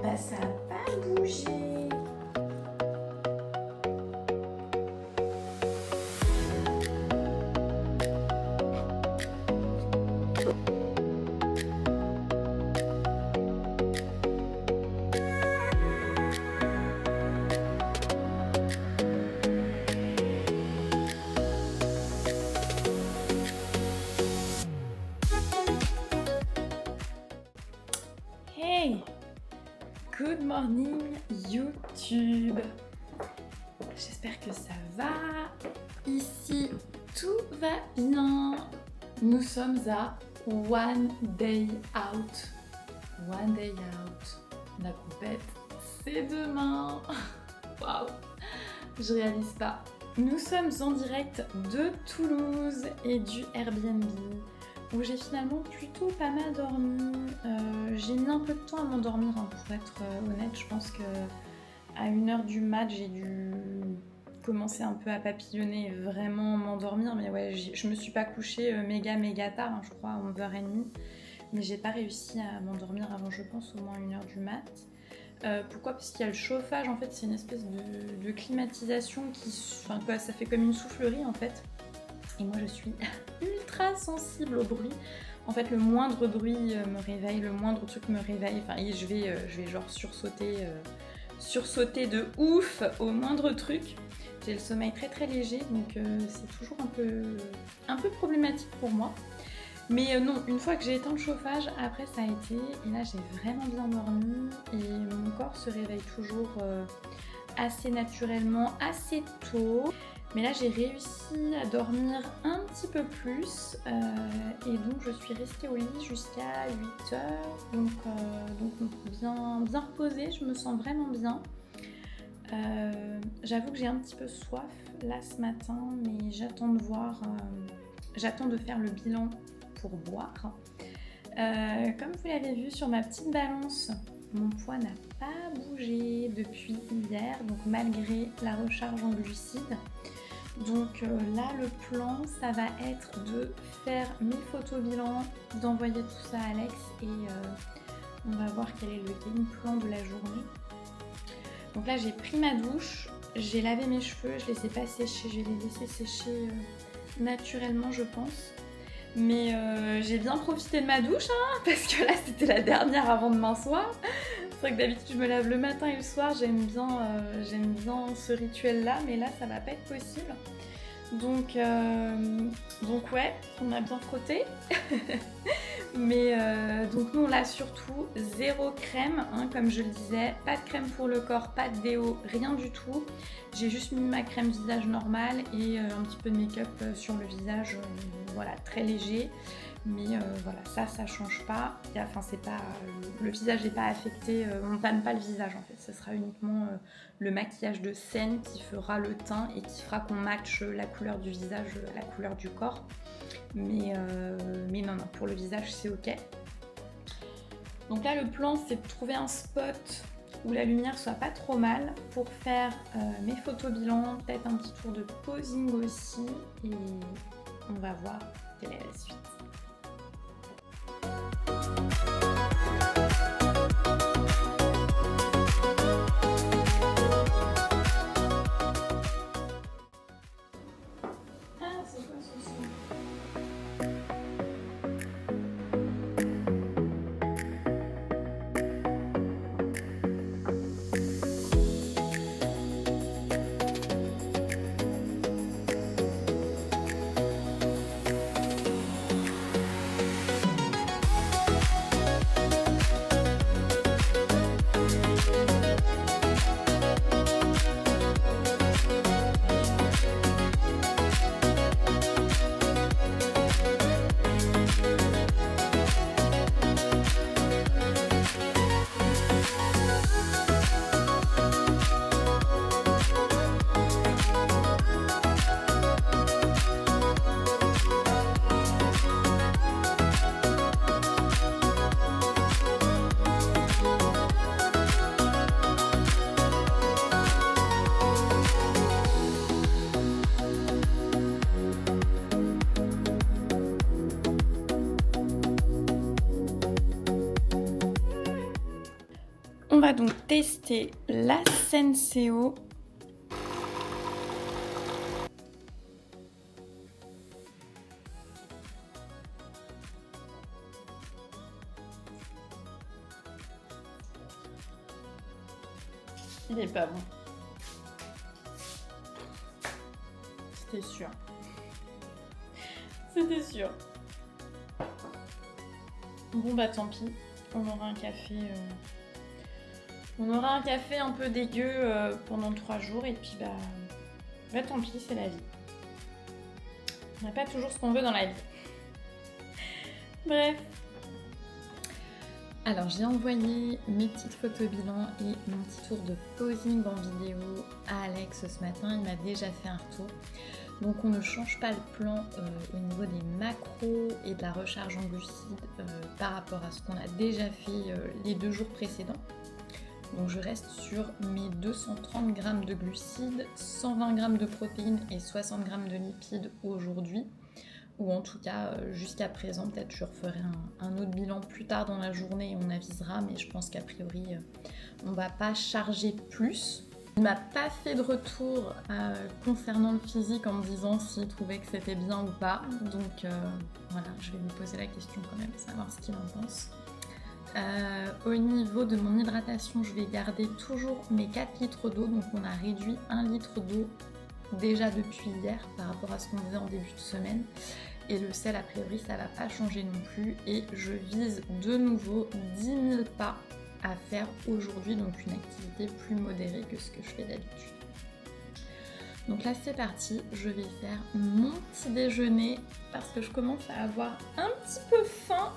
bah ça n'a pas bougé. Hey! Good morning YouTube! J'espère que ça va. Ici, tout va bien. Nous sommes à One Day Out. One Day Out. La compète, c'est demain. Waouh! Je réalise pas. Nous sommes en direct de Toulouse et du Airbnb, où j'ai finalement plutôt pas mal dormi. J'ai mis un peu de temps à m'endormir, hein, pour être honnête. Je pense que à 1h du mat, j'ai dû commencer un peu à papillonner et vraiment m'endormir. Mais ouais, je me suis pas couchée méga tard, hein, je crois à 11h30. Mais j'ai pas réussi à m'endormir avant, je pense, au moins 1h du mat. Pourquoi? Parce qu'il y a le chauffage, en fait, c'est une espèce de climatisation qui... Enfin, quoi, ça fait comme une soufflerie, en fait. Et moi, je suis ultra sensible au bruit. En fait, le moindre bruit me réveille, le moindre truc me réveille. Enfin, je vais genre sursauter de ouf au moindre truc. J'ai le sommeil très léger, donc c'est toujours un peu problématique pour moi. Mais non, une fois que j'ai éteint le chauffage, après ça a été, et là j'ai vraiment bien dormi, et mon corps se réveille toujours assez naturellement, assez tôt. Mais là j'ai réussi à dormir un petit peu plus, et donc je suis restée au lit jusqu'à 8h, donc bien reposée, je me sens vraiment bien. J'avoue que j'ai un petit peu soif là ce matin, mais j'attends de faire le bilan pour boire. Comme vous l'avez vu sur ma petite balance, mon poids n'a pas bougé depuis hier, donc malgré la recharge en glucides. Donc là, le plan, ça va être de faire mes photos bilan, d'envoyer tout ça à Alex, et on va voir quel est le game plan de la journée. Donc là, j'ai pris ma douche, j'ai lavé mes cheveux, je les ai pas séchés, je les ai laissés sécher naturellement, je pense. Mais j'ai bien profité de ma douche, hein, parce que là, c'était la dernière avant demain soir. C'est vrai que d'habitude, je me lave le matin et le soir, j'aime bien ce rituel-là, mais là, ça va pas être possible. Donc ouais, on a bien frotté. Mais donc nous, là, surtout, zéro crème, hein, comme je le disais. Pas de crème pour le corps, pas de déo, rien du tout. J'ai juste mis ma crème visage normale et un petit peu de make-up sur le visage, voilà, très léger. Mais voilà, ça change pas. Enfin, c'est pas, le visage n'est pas affecté, on panne pas le visage en fait. Ce sera uniquement le maquillage de scène qui fera le teint et qui fera qu'on matche la couleur du visage, la couleur du corps. Mais non, pour le visage c'est ok. Donc là, le plan, c'est de trouver un spot où la lumière soit pas trop mal pour faire mes photos bilan, peut-être un petit tour de posing aussi, et on va voir quelle est la suite. On va donc tester la Senseo. Il est pas bon. C'était sûr. C'était sûr. Bon bah tant pis, on aura un café. On aura un café un peu dégueu pendant 3 jours et puis bah tant pis, c'est la vie. On n'a pas toujours ce qu'on veut dans la vie. Bref. Alors j'ai envoyé mes petites photos bilan et mon petit tour de posing en vidéo à Alex ce matin, il m'a déjà fait un retour. Donc on ne change pas le plan au niveau des macros et de la recharge en glucides par rapport à ce qu'on a déjà fait les 2 jours précédents. Donc je reste sur mes 230 g de glucides, 120 g de protéines et 60 g de lipides aujourd'hui. Ou en tout cas jusqu'à présent, peut-être je referai un autre bilan plus tard dans la journée et on avisera, mais je pense qu'a priori on va pas charger plus. Il m'a pas fait de retour concernant le physique en me disant s'il trouvait que c'était bien ou pas, donc voilà, je vais lui poser la question quand même, savoir ce qu'il en pense. Au niveau de mon hydratation, je vais garder toujours mes 4 litres d'eau, donc on a réduit 1 litre d'eau déjà depuis hier par rapport à ce qu'on faisait en début de semaine. Et le sel, a priori, ça va pas changer non plus. Et je vise de nouveau 10 000 pas à faire aujourd'hui, donc une activité plus modérée que ce que je fais d'habitude. Donc là, c'est parti, je vais faire mon petit déjeuner parce que je commence à avoir un petit peu faim.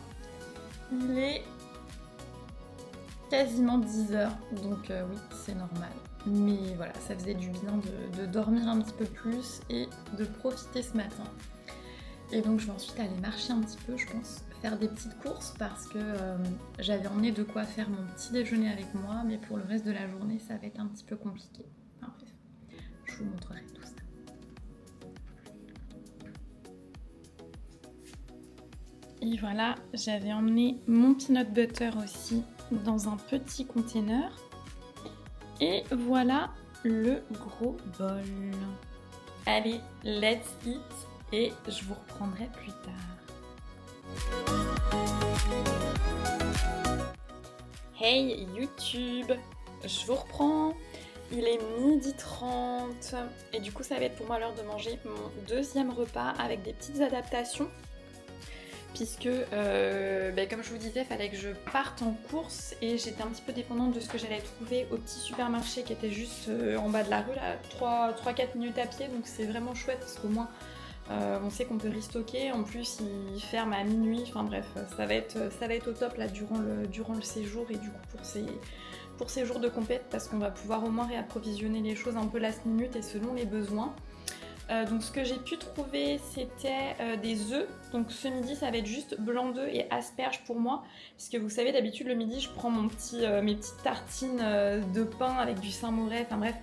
Il est quasiment 10 h, donc oui, c'est normal. Mais voilà, ça faisait du bien de dormir un petit peu plus et de profiter ce matin. Et donc je vais ensuite aller marcher un petit peu, je pense, faire des petites courses parce que j'avais emmené de quoi faire mon petit déjeuner avec moi, mais pour le reste de la journée, ça va être un petit peu compliqué. Enfin bref, je vous montrerai tout ça. Et voilà, j'avais emmené mon peanut butter aussi dans un petit container. Et voilà le gros bol. Allez, let's eat et je vous reprendrai plus tard. Hey YouTube, je vous reprends. Il est 12h30 et du coup ça va être pour moi l'heure de manger mon deuxième repas avec des petites adaptations. Puisque, comme je vous disais, il fallait que je parte en course et j'étais un petit peu dépendante de ce que j'allais trouver au petit supermarché qui était juste en bas de la rue, là, 3-4 minutes à pied, donc c'est vraiment chouette parce qu'au moins on sait qu'on peut restocker. En plus, il ferme à minuit, enfin bref, ça va être au top là durant le séjour et du coup pour ces jours de compète parce qu'on va pouvoir au moins réapprovisionner les choses un peu last minute et selon les besoins. Donc ce que j'ai pu trouver c'était des œufs, donc ce midi ça va être juste blanc d'œuf et asperges pour moi, puisque vous savez d'habitude le midi je prends mes petites tartines de pain avec du Saint-Maurès, enfin bref,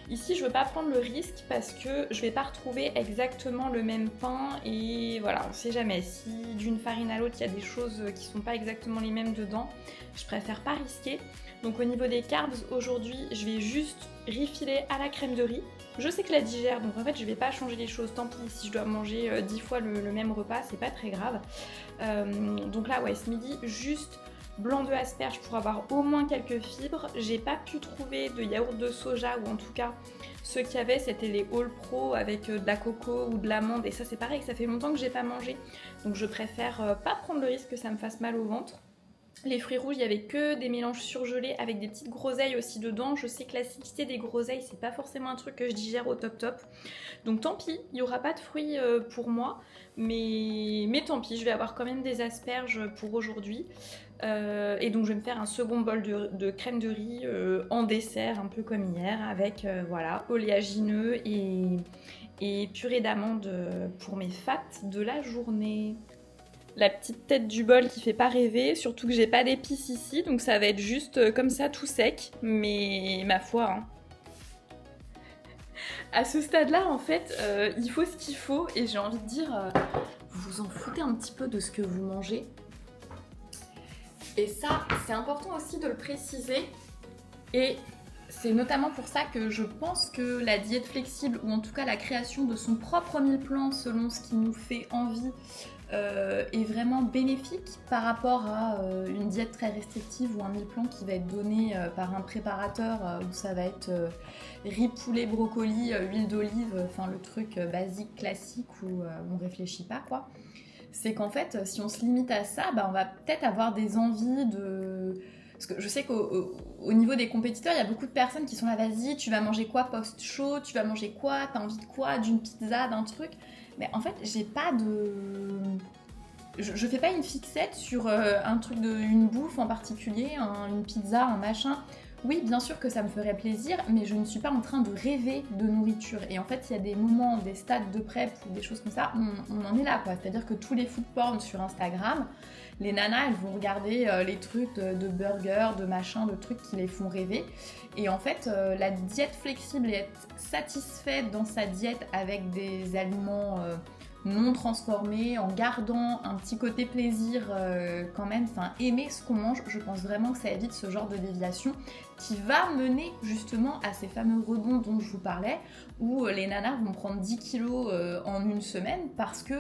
ici je veux pas prendre le risque parce que je vais pas retrouver exactement le même pain et voilà, on sait jamais, si d'une farine à l'autre il y a des choses qui sont pas exactement les mêmes dedans, je préfère pas risquer. Donc au niveau des carbs, aujourd'hui je vais juste refiler à la crème de riz. Je sais que je la digère, donc en fait je vais pas changer les choses, tant pis si je dois manger 10 fois le même repas, c'est pas très grave. Donc là ouais, ce midi juste blanc d'œuf asperges pour avoir au moins quelques fibres. J'ai pas pu trouver de yaourt de soja, ou en tout cas ceux qu'il y avait c'était les All Pro avec de la coco ou de l'amande, et ça c'est pareil, ça fait longtemps que j'ai pas mangé, donc je préfère pas prendre le risque que ça me fasse mal au ventre. Les fruits rouges, il n'y avait que des mélanges surgelés avec des petites groseilles aussi dedans. Je sais que l'acidité des groseilles, c'est pas forcément un truc que je digère au top. Donc tant pis, il n'y aura pas de fruits pour moi. Mais tant pis, je vais avoir quand même des asperges pour aujourd'hui. Et donc je vais me faire un second bol de crème de riz en dessert, un peu comme hier, avec voilà, oléagineux et purée d'amande pour mes fats de la journée. La petite tête du bol qui fait pas rêver, surtout que j'ai pas d'épices ici, donc ça va être juste comme ça tout sec, mais ma foi, hein. À ce stade-là, en fait, il faut ce qu'il faut, et j'ai envie de dire, vous vous en foutez un petit peu de ce que vous mangez. Et ça, c'est important aussi de le préciser, Et c'est notamment pour ça que je pense que la diète flexible, ou en tout cas la création de son propre meal plan selon ce qui nous fait envie, est vraiment bénéfique par rapport à une diète très restrictive ou un meal plan qui va être donné par un préparateur où ça va être riz, poulet, brocoli, huile d'olive, enfin le truc basique, classique où on réfléchit pas quoi. C'est qu'en fait, si on se limite à ça, on va peut-être avoir des envies de... Parce que je sais qu'au niveau des compétiteurs, il y a beaucoup de personnes qui sont là, vas-y, tu vas manger quoi post-show, tu vas manger quoi, t'as envie de quoi, d'une pizza, d'un truc. Mais en fait, j'ai pas de... Je fais pas une fixette sur un truc une bouffe en particulier, une pizza, un machin. Oui, bien sûr que ça me ferait plaisir, mais je ne suis pas en train de rêver de nourriture. Et en fait, il y a des moments, des stades de prep ou des choses comme ça, on en est là, quoi. C'est-à-dire que tous les food porn sur Instagram, les nanas, elles vont regarder les trucs de burgers, de machins, de trucs qui les font rêver. Et en fait, la diète flexible et être satisfaite dans sa diète avec des aliments non transformés, en gardant un petit côté plaisir quand même, enfin aimer ce qu'on mange, je pense vraiment que ça évite ce genre de déviation qui va mener justement à ces fameux rebonds dont je vous parlais, où les nanas vont prendre 10 kilos en une semaine parce que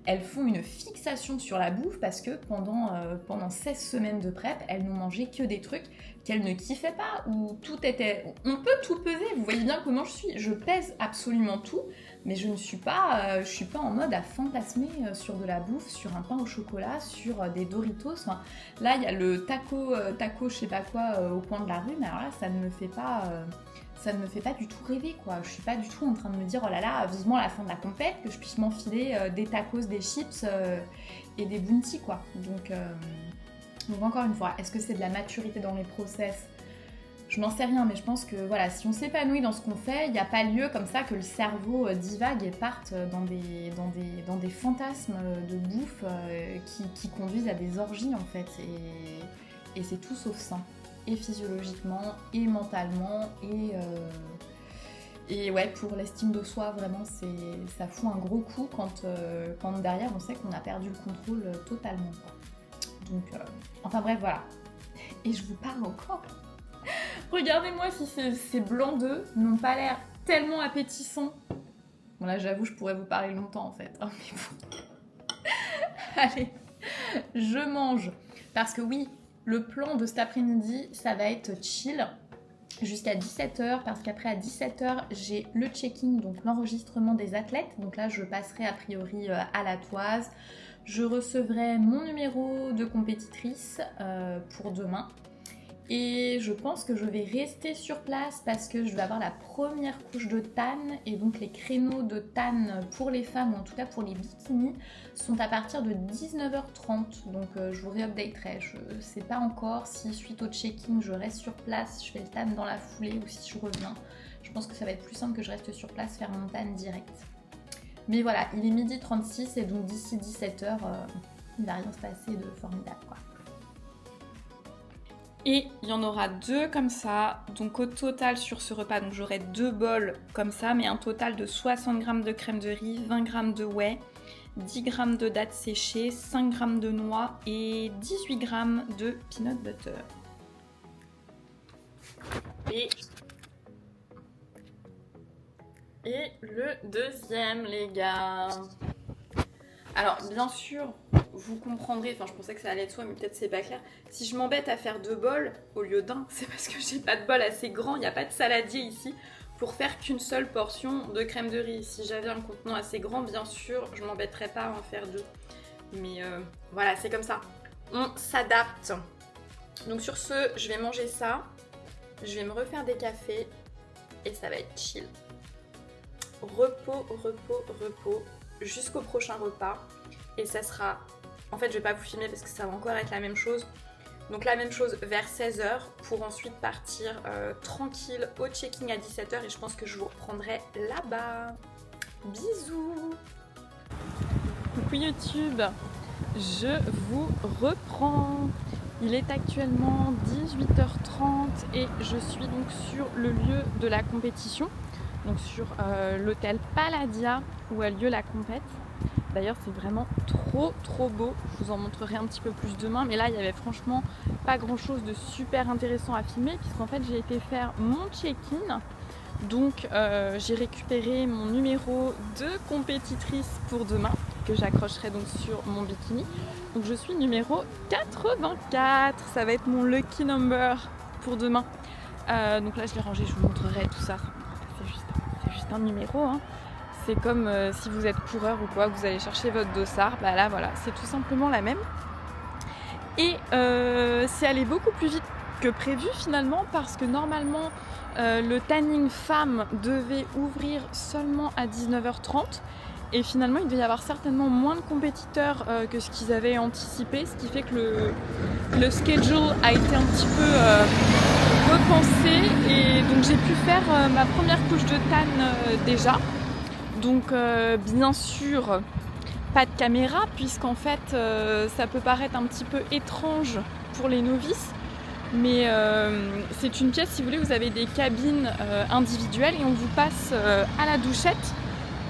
elles font une fixation sur la bouffe, parce que pendant 16 semaines de prep, elles n'ont mangé que des trucs qu'elles ne kiffaient pas, où tout était... On peut tout peser, vous voyez bien comment je suis, je pèse absolument tout, mais je suis pas en mode à fantasmer sur de la bouffe, sur un pain au chocolat, sur des Doritos. Enfin, là, il y a le taco je sais pas quoi au coin de la rue, mais alors là, ça ne me fait pas du tout rêver, quoi. Je suis pas du tout en train de me dire, oh là là, vivement la fin de la compète, que je puisse m'enfiler des tacos, des chips et des bounty, quoi. Donc encore une fois, est-ce que c'est de la maturité dans les process ? Je n'en sais rien, mais je pense que voilà, si on s'épanouit dans ce qu'on fait, il n'y a pas lieu comme ça que le cerveau divague et parte dans des fantasmes de bouffe qui conduisent à des orgies en fait. Et c'est tout sauf sain. Et physiologiquement, et mentalement, et ouais, pour l'estime de soi, vraiment, ça fout un gros coup quand derrière on sait qu'on a perdu le contrôle totalement, quoi. Donc, enfin bref, voilà. Et je vous parle encore. Regardez-moi si ces blancs d'œufs n'ont pas l'air tellement appétissants. Bon là j'avoue je pourrais vous parler longtemps en fait. Mais bon. Allez, je mange. Parce que oui, le plan de cet après-midi, ça va être chill jusqu'à 17h, parce qu'après à 17h j'ai le check-in, donc l'enregistrement des athlètes. Donc là je passerai a priori à la toise. Je recevrai mon numéro de compétitrice pour demain. Et je pense que je vais rester sur place parce que je vais avoir la première couche de tanne, et donc les créneaux de tanne pour les femmes, ou en tout cas pour les bikinis, sont à partir de 19h30. Donc je vous réupdaterai. Je ne sais pas encore si suite au check-in je reste sur place, je fais le tanne dans la foulée, ou si je reviens. Je pense que ça va être plus simple que je reste sur place, faire mon tanne direct. Mais voilà, il est 12h36 et donc d'ici 17h, il va rien se passer de formidable, quoi. Et il y en aura 2 comme ça, donc au total sur ce repas, donc j'aurai 2 bols comme ça, mais un total de 60 g de crème de riz, 20 g de whey, 10 g de dattes séchées, 5 g de noix et 18 g de peanut butter. Et le deuxième, les gars. Alors, bien sûr, vous comprendrez, enfin je pensais que ça allait de soi, mais peut-être c'est pas clair. Si je m'embête à faire 2 bols au lieu d'un, c'est parce que j'ai pas de bol assez grand, il n'y a pas de saladier ici pour faire qu'une seule portion de crème de riz. Si j'avais un contenant assez grand, bien sûr, je m'embêterais pas à en faire 2. Mais voilà, c'est comme ça. On s'adapte. Donc sur ce, je vais manger ça, je vais me refaire des cafés et ça va être chill. Repos, repos, repos jusqu'au prochain repas. Et ça sera... En fait, je vais pas vous filmer parce que ça va encore être la même chose. Donc la même chose vers 16h pour ensuite partir tranquille au checking à 17h. Et je pense que je vous reprendrai là-bas. Bisous. Coucou YouTube, je vous reprends. Il est actuellement 18h30 et je suis donc sur le lieu de la compétition. Donc sur l'hôtel Palladia où a lieu la compète. D'ailleurs c'est vraiment trop beau, je vous en montrerai un petit peu plus demain, mais là il y avait franchement pas grand chose de super intéressant à filmer puisqu'en fait j'ai été faire mon check-in. Donc j'ai récupéré mon numéro de compétitrice pour demain que j'accrocherai donc sur mon bikini. Donc je suis numéro 84, ça va être mon lucky number pour demain. Donc là je l'ai rangé, je vous montrerai tout ça. C'est juste un numéro, hein. C'est comme si vous êtes coureur ou quoi, que vous allez chercher votre dossard, bah là voilà, c'est tout simplement la même. Et c'est allé beaucoup plus vite que prévu finalement parce que normalement le tanning femme devait ouvrir seulement à 19h30 et finalement il devait y avoir certainement moins de compétiteurs que ce qu'ils avaient anticipé, ce qui fait que le schedule a été un petit peu repensé et donc j'ai pu faire ma première couche de tan déjà. Donc bien sûr pas de caméra puisqu'en fait ça peut paraître un petit peu étrange pour les novices, mais c'est une pièce, si vous voulez, vous avez des cabines individuelles et on vous passe à la douchette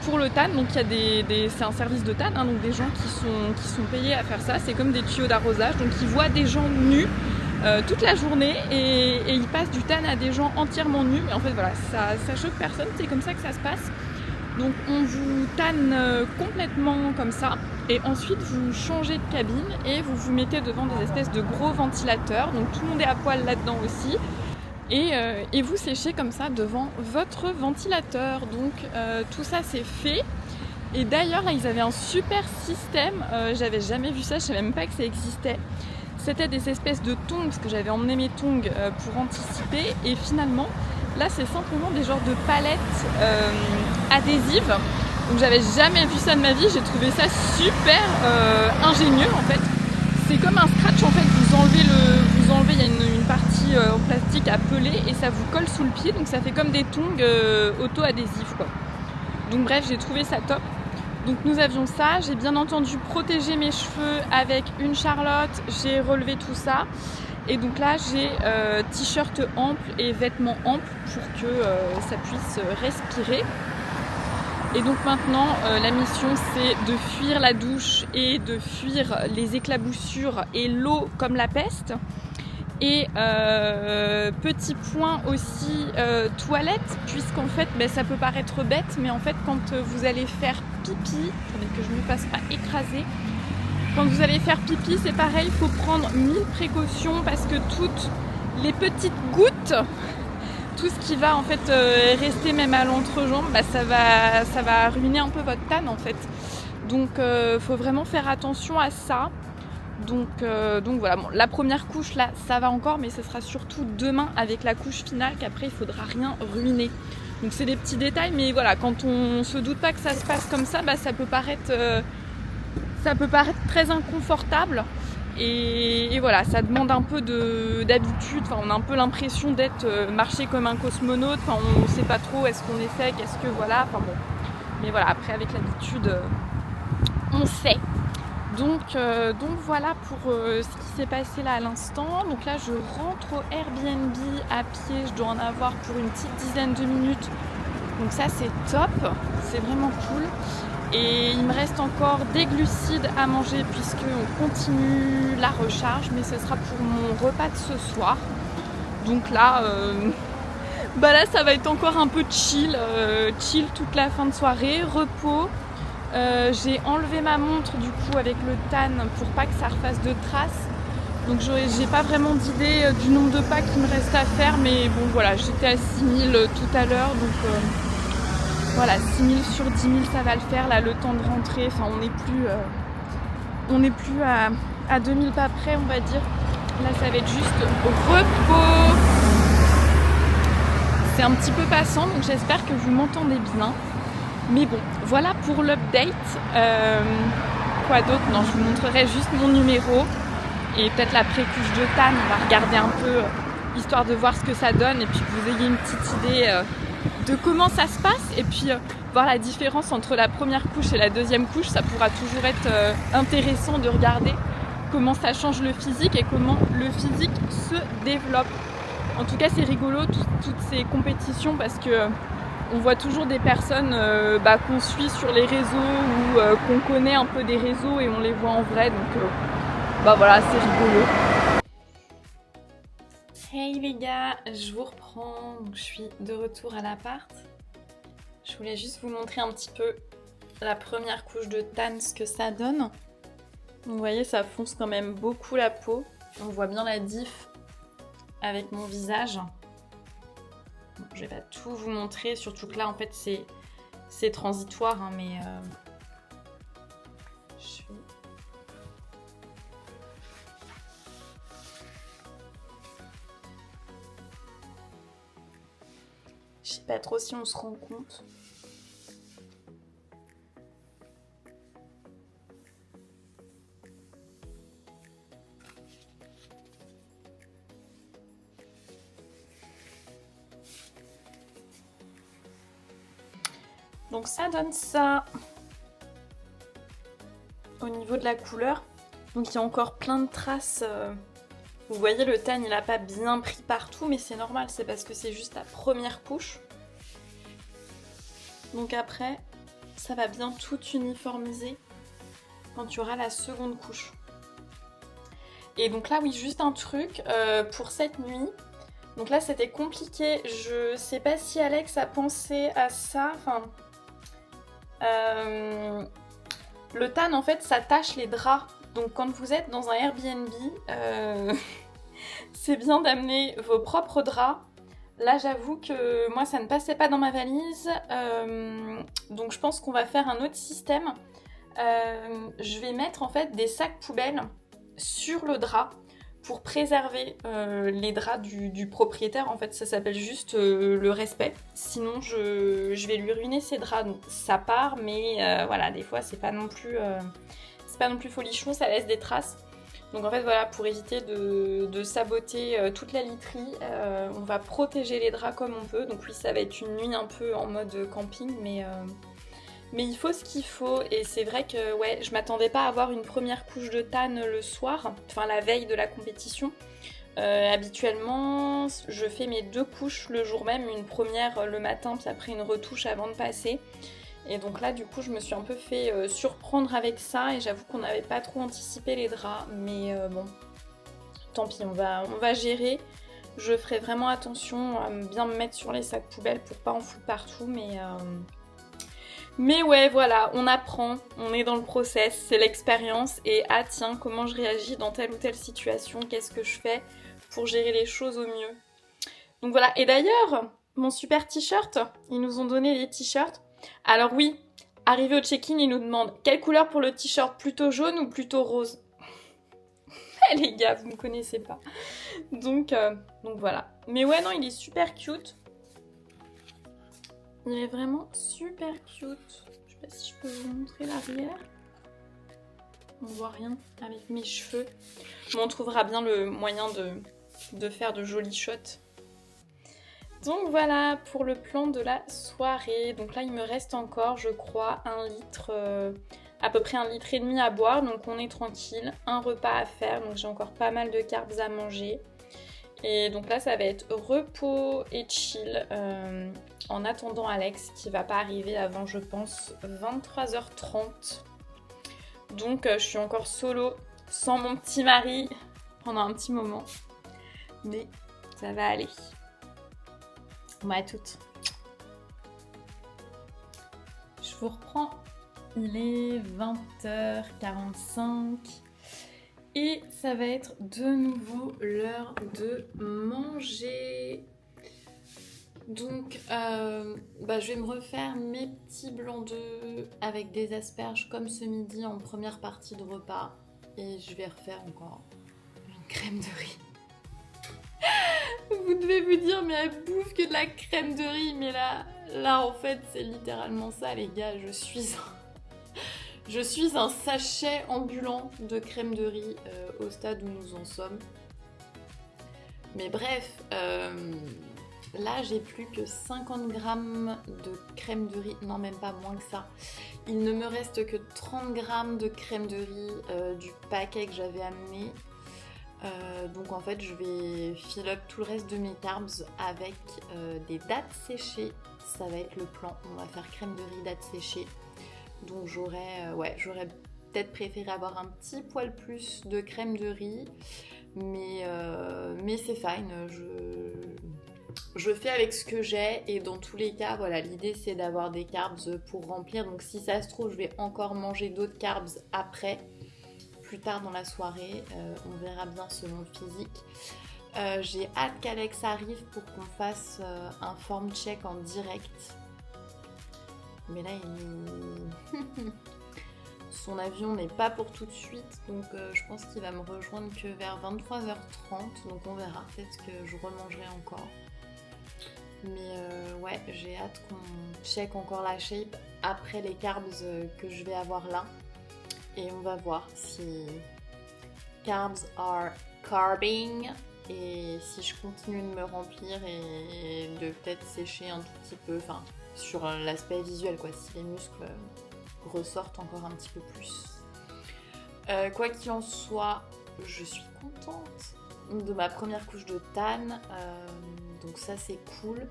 pour le tan. Donc il y a c'est un service de tan, hein, donc des gens qui sont payés à faire ça, c'est comme des tuyaux d'arrosage, donc ils voient des gens nus toute la journée et ils passent du tan à des gens entièrement nus, mais en fait voilà, ça choque personne, c'est comme ça que ça se passe. Donc on vous tanne complètement comme ça et ensuite vous changez de cabine et vous vous mettez devant des espèces de gros ventilateurs, donc tout le monde est à poil là-dedans aussi et vous séchez comme ça devant votre ventilateur. Donc tout ça c'est fait et d'ailleurs là ils avaient un super système, j'avais jamais vu ça, je savais même pas que ça existait. C'était des espèces de tongs parce que j'avais emmené mes tongs pour anticiper et finalement là c'est simplement des genres de palettes adhésives. Donc j'avais jamais vu ça de ma vie, j'ai trouvé ça super ingénieux en fait. C'est comme un scratch en fait, vous enlevez, il y a une partie en plastique à peler et ça vous colle sous le pied, donc ça fait comme des tongs auto-adhésifs quoi. Donc bref, j'ai trouvé ça top. Donc nous avions ça, j'ai bien entendu protégé mes cheveux avec une Charlotte, j'ai relevé tout ça. Et donc là j'ai t-shirt ample et vêtements amples pour que ça puisse respirer. Et donc maintenant la mission c'est de fuir la douche et de fuir les éclaboussures et l'eau comme la peste. Et petit point aussi toilette, puisqu'en fait ça peut paraître bête, mais en fait quand vous allez faire pipi, attendez que je ne me fasse pas écraser. Quand vous allez faire pipi, c'est pareil, il faut prendre 1000 précautions parce que toutes les petites gouttes, tout ce qui va en fait rester même à l'entrejambe, ça va ruiner un peu votre tan en fait. Donc faut vraiment faire attention à ça. Donc voilà, bon, la première couche là ça va encore, mais ce sera surtout demain avec la couche finale qu'après il faudra rien ruiner. Donc c'est des petits détails, mais voilà, quand on se doute pas que ça se passe comme ça, ça peut paraître très inconfortable et voilà, ça demande un peu d'habitude. Enfin, on a un peu l'impression d'être marché comme un cosmonaute, enfin, on ne sait pas trop est-ce qu'on est sec, est-ce que voilà, enfin bon, mais voilà, après avec l'habitude on sait. Donc voilà pour ce qui s'est passé là à l'instant. Donc là je rentre au Airbnb à pied, je dois en avoir pour une petite dizaine de minutes, donc ça c'est top, c'est vraiment cool. Et il me reste encore des glucides à manger puisqu'on continue la recharge, mais ce sera pour mon repas de ce soir. Donc là, là ça va être encore un peu chill toute la fin de soirée, repos. J'ai enlevé ma montre du coup avec le tan pour pas que ça refasse de traces. Donc j'ai pas vraiment d'idée du nombre de pas qu'il me reste à faire, mais bon voilà, j'étais à 6000 tout à l'heure, donc voilà, 6000 sur 10 000 ça va le faire, là le temps de rentrer, enfin on n'est plus à 2000 pas près on va dire. Là ça va être juste repos. C'est un petit peu passant, donc j'espère que vous m'entendez bien. Mais bon, voilà pour l'update. Quoi d'autre? Non, je vous montrerai juste mon numéro et peut-être la pré-couche de tan. On va regarder un peu, histoire de voir ce que ça donne et puis que vous ayez une petite idée de comment ça se passe. Et puis voir la différence entre la première couche et la deuxième couche. Ça pourra toujours être intéressant de regarder comment ça change le physique et comment le physique se développe. En tout cas, c'est rigolo toutes ces compétitions parce que on voit toujours des personnes qu'on suit sur les réseaux ou qu'on connaît un peu des réseaux et on les voit en vrai, donc voilà, c'est rigolo. Hey les gars, je vous reprends, donc je suis de retour à l'appart. Je voulais juste vous montrer un petit peu la première couche de tan, ce que ça donne. Donc, vous voyez, ça fonce quand même beaucoup la peau. On voit bien la diff avec mon visage. Bon, je vais pas tout vous montrer, surtout que là en fait c'est transitoire, hein, mais je sais pas trop si on se rend compte. Donc ça donne ça au niveau de la couleur. Donc il y a encore plein de traces. Vous voyez, le tan il n'a pas bien pris partout, mais c'est normal, c'est parce que c'est juste la première couche. Donc après, ça va bien tout uniformiser quand tu auras la seconde couche. Et donc là, oui, juste un truc pour cette nuit. Donc là, c'était compliqué. Je sais pas si Alex a pensé à ça. Enfin, le tan, en fait, ça tâche les draps. Donc quand vous êtes dans un Airbnb, c'est bien d'amener vos propres draps. Là, j'avoue que moi, ça ne passait pas dans ma valise. Donc je pense qu'on va faire un autre système. Je vais mettre en fait des sacs poubelles sur le drap pour préserver les draps du propriétaire. En fait, ça s'appelle juste le respect. Sinon, je vais lui ruiner ses draps. Donc, ça part, mais voilà, des fois, c'est pas non plus folichon, ça laisse des traces. Donc en fait, voilà, pour éviter de saboter toute la literie, on va protéger les draps comme on peut. Donc oui, ça va être une nuit un peu en mode camping, mais il faut ce qu'il faut. Et c'est vrai que ouais, je m'attendais pas à avoir une première couche de tan le soir, enfin la veille de la compétition. Habituellement, je fais mes 2 couches le jour même, une première le matin, puis après une retouche avant de passer. Et donc là, du coup, je me suis un peu fait surprendre avec ça, et j'avoue qu'on n'avait pas trop anticipé les draps, mais bon, tant pis, on va gérer. Je ferai vraiment attention à bien me mettre sur les sacs poubelles pour pas en foutre partout, mais ouais, voilà, on apprend, on est dans le process, c'est l'expérience, et ah tiens, comment je réagis dans telle ou telle situation, qu'est-ce que je fais pour gérer les choses au mieux. Donc voilà, et d'ailleurs, mon super t-shirt, ils nous ont donné les t-shirts. Alors oui, arrivé au check-in, ils nous demandent quelle couleur pour le t-shirt, plutôt jaune ou plutôt rose. Les gars, vous me connaissez pas. Donc voilà. Mais ouais, non, il est super cute. Il est vraiment super cute. Je sais pas si je peux vous montrer l'arrière. On voit rien avec mes cheveux. Bon, on trouvera bien le moyen de faire de jolis shots. Donc voilà pour le plan de la soirée. Donc là, il me reste encore, je crois, 1 litre, à peu près 1,5 litre à boire. Donc on est tranquille. Un repas à faire. Donc j'ai encore pas mal de carbs à manger. Et donc là, ça va être repos et chill en attendant Alex qui va pas arriver avant, je pense, 23h30. Donc je suis encore solo, sans mon petit mari, pendant un petit moment. Mais ça va aller. Bon, à toutes. Je vous reprends. Il est 20h45. Et ça va être de nouveau l'heure de manger. Donc, je vais me refaire mes petits blancs d'œufs avec des asperges comme ce midi en première partie de repas. Et je vais refaire encore une crème de riz. Vous devez vous dire, mais elle bouffe que de la crème de riz. Mais là en fait, c'est littéralement ça, les gars. Je suis un sachet ambulant de crème de riz au stade où nous en sommes. Mais bref, là j'ai plus que 50 grammes de crème de riz, non même pas moins que ça. Il ne me reste que 30 grammes de crème de riz du paquet que j'avais amené. Donc en fait je vais fill up tout le reste de mes carbs avec des dattes séchées. Ça va être le plan. On va faire crème de riz, dattes séchées. Donc j'aurais peut-être préféré avoir un petit poil plus de crème de riz. Mais c'est fine. Je fais avec ce que j'ai et dans tous les cas, voilà, l'idée c'est d'avoir des carbs pour remplir. Donc si ça se trouve, je vais encore manger d'autres carbs après, plus tard dans la soirée. On verra bien selon le physique. J'ai hâte qu'Alex arrive pour qu'on fasse un form check en direct. Mais là, son avion n'est pas pour tout de suite, donc je pense qu'il va me rejoindre que vers 23h30. Donc on verra, peut-être que je remangerai encore. Mais ouais, j'ai hâte qu'on check encore la shape après les carbs que je vais avoir là. Et on va voir si carbs are carbing et si je continue de me remplir et de peut-être sécher un tout petit peu, enfin sur l'aspect visuel quoi, si les muscles ressortent encore un petit peu plus. Quoi qu'il en soit, je suis contente de ma première couche de tan, donc ça c'est cool.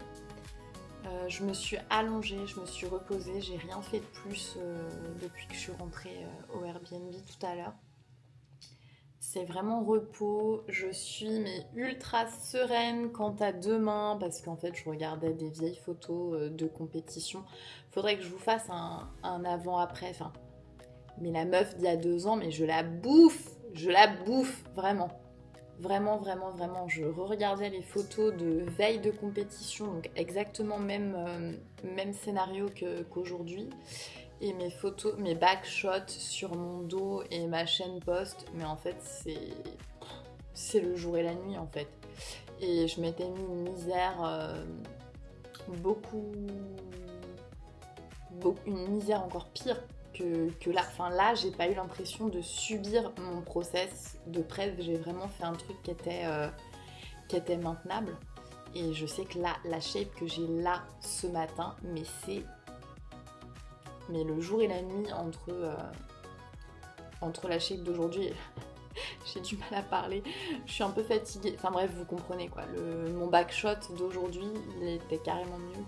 Je me suis allongée, je me suis reposée, j'ai rien fait de plus depuis que je suis rentrée au Airbnb tout à l'heure. C'est vraiment repos, je suis mais ultra sereine quant à demain parce qu'en fait je regardais des vieilles photos de compétition. Faudrait que je vous fasse un avant-après, enfin, mais la meuf d'il y a 2 ans, mais je la bouffe, vraiment. Vraiment, je regardais les photos de veille de compétition, donc exactement même scénario qu'aujourd'hui. Et mes photos, mes backshots sur mon dos et ma chaîne post, mais en fait c'est le jour et la nuit en fait. Et je m'étais mis une misère une misère encore pire que là. Enfin là, j'ai pas eu l'impression de subir mon process de prep. J'ai vraiment fait un truc qui était maintenable. Et je sais que là, la shape que j'ai là ce matin, mais c'est le jour et la nuit entre la shape d'aujourd'hui. J'ai du mal à parler, je suis un peu fatiguée. Enfin bref, vous comprenez quoi. Mon backshot d'aujourd'hui, il était carrément mieux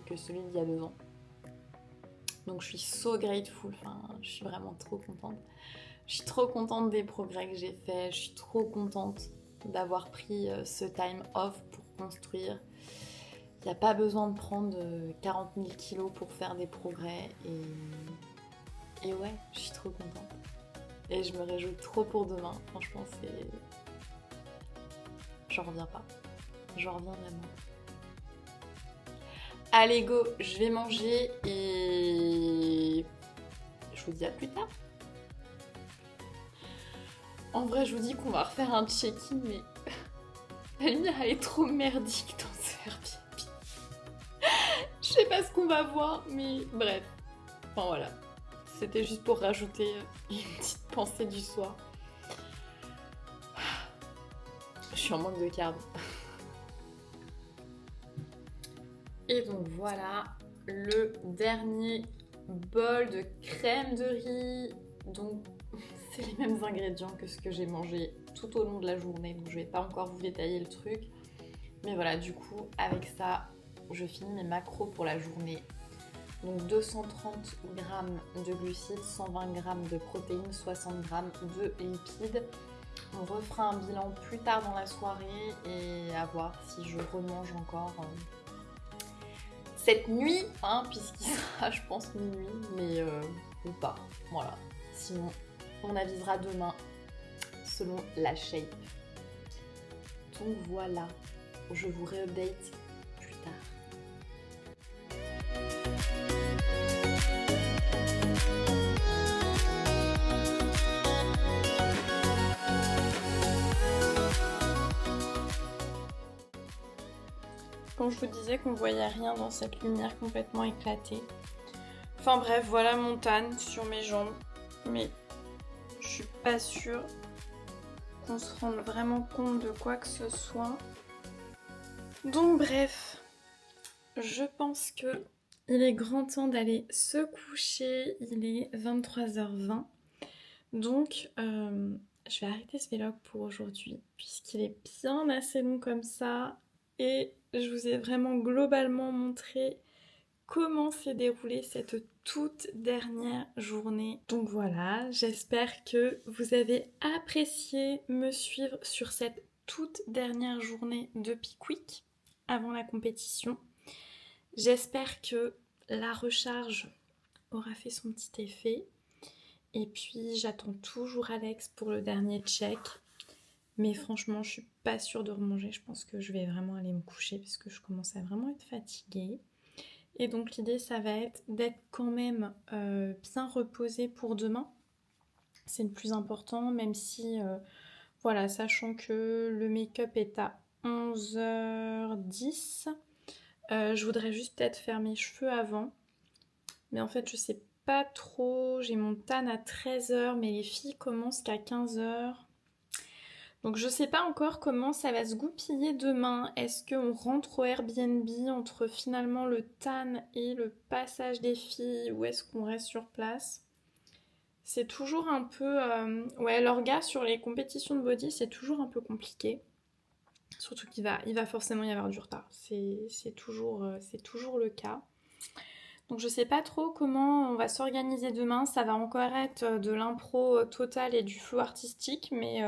que celui d'il y a 2 ans. Donc je suis so grateful, enfin, je suis vraiment trop contente. Je suis trop contente des progrès que j'ai faits, je suis trop contente d'avoir pris ce time off pour construire. Il n'y a pas besoin de prendre 40 000 kilos pour faire des progrès et ouais, je suis trop contente. Et je me réjouis trop pour demain, franchement c'est... J'en reviens pas, j'en reviens vraiment. Allez go, je vais manger et je vous dis à plus tard. En vrai, je vous dis qu'on va refaire un check-in, mais la lumière elle est trop merdique dans ce Airbnb. Je sais pas ce qu'on va voir, mais bref. Enfin voilà, c'était juste pour rajouter une petite pensée du soir. Je suis en manque de carbs. Et donc voilà le dernier bol de crème de riz. Donc c'est les mêmes ingrédients que ce que j'ai mangé tout au long de la journée. Donc je vais pas encore vous détailler le truc. Mais voilà, du coup avec ça, je finis mes macros pour la journée. Donc 230 g de glucides, 120 g de protéines, 60 g de lipides. On refera un bilan plus tard dans la soirée et à voir si je remange encore cette nuit, hein, puisqu'il sera, je pense, minuit, mais ou pas. Voilà. Sinon, on avisera demain selon la shape. Donc voilà, je vous réupdate plus tard. Quand je vous disais qu'on voyait rien dans cette lumière complètement éclatée. Enfin bref, voilà mon tan sur mes jambes. Mais je suis pas sûre qu'on se rende vraiment compte de quoi que ce soit. Donc bref, je pense que il est grand temps d'aller se coucher. Il est 23h20. Donc je vais arrêter ce vlog pour aujourd'hui puisqu'il est bien assez long comme ça et je vous ai vraiment globalement montré comment s'est déroulée cette toute dernière journée. Donc voilà, j'espère que vous avez apprécié me suivre sur cette toute dernière journée de Peak Week avant la compétition. J'espère que la recharge aura fait son petit effet. Et puis j'attends toujours Alex pour le dernier check. Mais franchement, je suis pas sûre de remanger. Je pense que je vais vraiment aller me coucher parce que je commence à vraiment être fatiguée. Et donc l'idée, ça va être d'être quand même bien reposée pour demain. C'est le plus important, même si, voilà, sachant que le make-up est à 11h10. Je voudrais juste peut-être faire mes cheveux avant. Mais en fait, je sais pas trop. J'ai mon tan à 13h, mais les filles commencent qu'à 15h. Donc je sais pas encore comment ça va se goupiller demain. Est-ce qu'on rentre au Airbnb entre finalement le tan et le passage des filles ou est-ce qu'on reste sur place? C'est toujours un peu... Ouais, l'orga sur les compétitions de body, c'est toujours un peu compliqué. Surtout qu'il va forcément y avoir du retard. C'est toujours le cas. Donc je sais pas trop comment on va s'organiser demain. Ça va encore être de l'impro total et du flow artistique, mais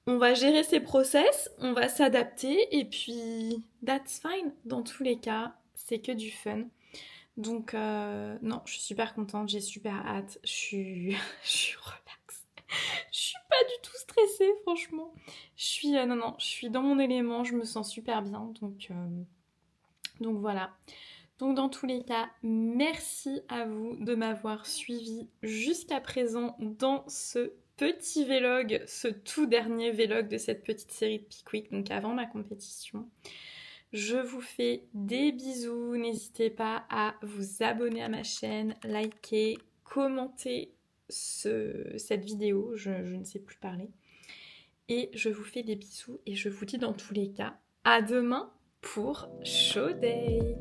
on va gérer ces process, on va s'adapter et puis that's fine. Dans tous les cas, c'est que du fun. Donc non, je suis super contente, j'ai super hâte, je suis relax. Je suis pas du tout stressée, franchement. Je suis non, je suis dans mon élément, je me sens super bien. Donc voilà. Donc dans tous les cas, merci à vous de m'avoir suivi jusqu'à présent dans ce petit vlog, ce tout dernier vlog de cette petite série de Peak Week, donc avant ma compétition. Je vous fais des bisous, n'hésitez pas à vous abonner à ma chaîne, liker, commenter cette vidéo, je ne sais plus parler. Et je vous fais des bisous et je vous dis dans tous les cas, à demain pour Show Day.